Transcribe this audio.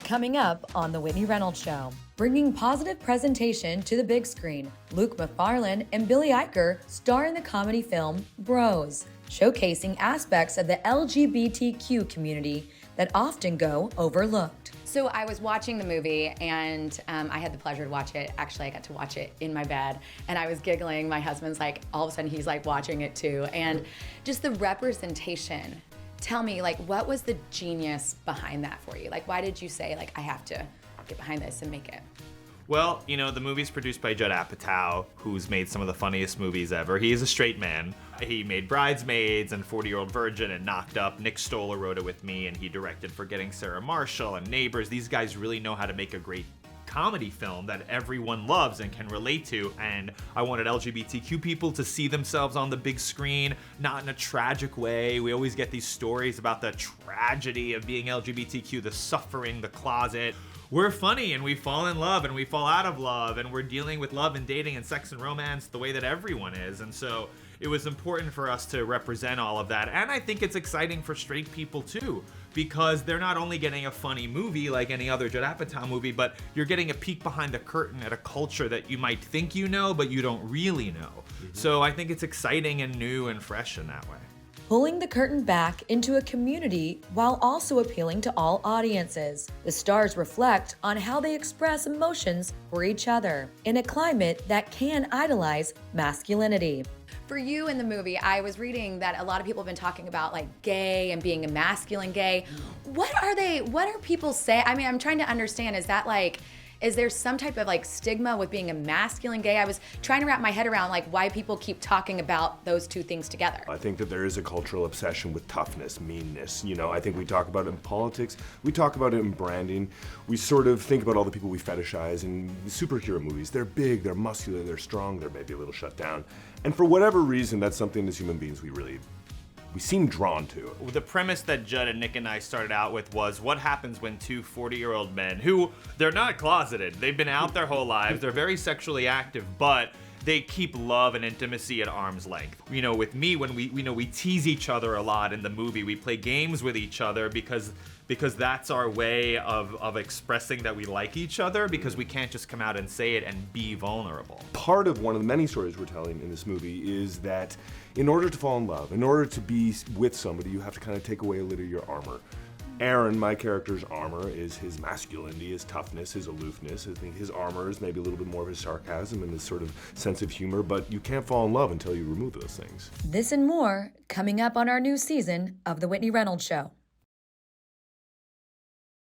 Coming up on The Whitney Reynolds Show, bringing positive presentation to the big screen, Luke Macfarlane and Billy Eichner star in the comedy film Bros, showcasing aspects of the LGBTQ community that often go overlooked. So I was watching the movie and I had the pleasure to watch it. Actually, I got to watch it in my bed and I was giggling. My husband's like, all of a sudden he's like watching it too. And just the representation. Tell me, like, what was the genius behind that for you? Like, why did you say, like, I have to get behind this and make it? Well, you know, the movie's produced by Judd Apatow, who's made some of the funniest movies ever. He is a straight man. He made Bridesmaids and 40-Year-Old Virgin and Knocked Up. Nick Stoller wrote it with me, and he directed Forgetting Sarah Marshall and Neighbors. These guys really know how to make a great comedy film that everyone loves and can relate to, and I wanted LGBTQ people to see themselves on the big screen, not in a tragic way. We always get these stories about the tragedy of being LGBTQ, the suffering, the closet. We're funny and we fall in love and we fall out of love and we're dealing with love and dating and sex and romance the way that everyone is, and so it was important for us to represent all of that. And I think it's exciting for straight people too, because they're not only getting a funny movie like any other Judd Apatow movie, but you're getting a peek behind the curtain at a culture that you might think you know, but you don't really know. So I think it's exciting and new and fresh in that way. Pulling the curtain back into a community while also appealing to all audiences. The stars reflect on how they express emotions for each other in a climate that can idolize masculinity. For you in the movie, I was reading that a lot of people have been talking about like gay and being a masculine gay. What are people say? I mean, I'm trying to understand, is there some type of like stigma with being a masculine gay? I was trying to wrap my head around like why people keep talking about those two things together. I think that there is a cultural obsession with toughness, meanness. You know, I think we talk about it in politics, we talk about it in branding. We sort of think about all the people we fetishize in superhero movies. They're big, they're muscular, they're strong, they're maybe a little shut down. And for whatever reason, that's something as human beings we seem drawn to. The premise that Judd and Nick and I started out with was what happens when two 40-year-old men who, they're not closeted, they've been out their whole lives, they're very sexually active, but they keep love and intimacy at arm's length. You know, with me, when we tease each other a lot in the movie, we play games with each other because that's our way of expressing that we like each other, because we can't just come out and say it and be vulnerable. Part of one of the many stories we're telling in this movie is that in order to fall in love, in order to be with somebody, you have to kind of take away a little of your armor. Aaron, my character's armor, is his masculinity, his toughness, his aloofness. I think his armor is maybe a little bit more of his sarcasm and his sort of sense of humor, but you can't fall in love until you remove those things. This and more coming up on our new season of The Whitney Reynolds Show.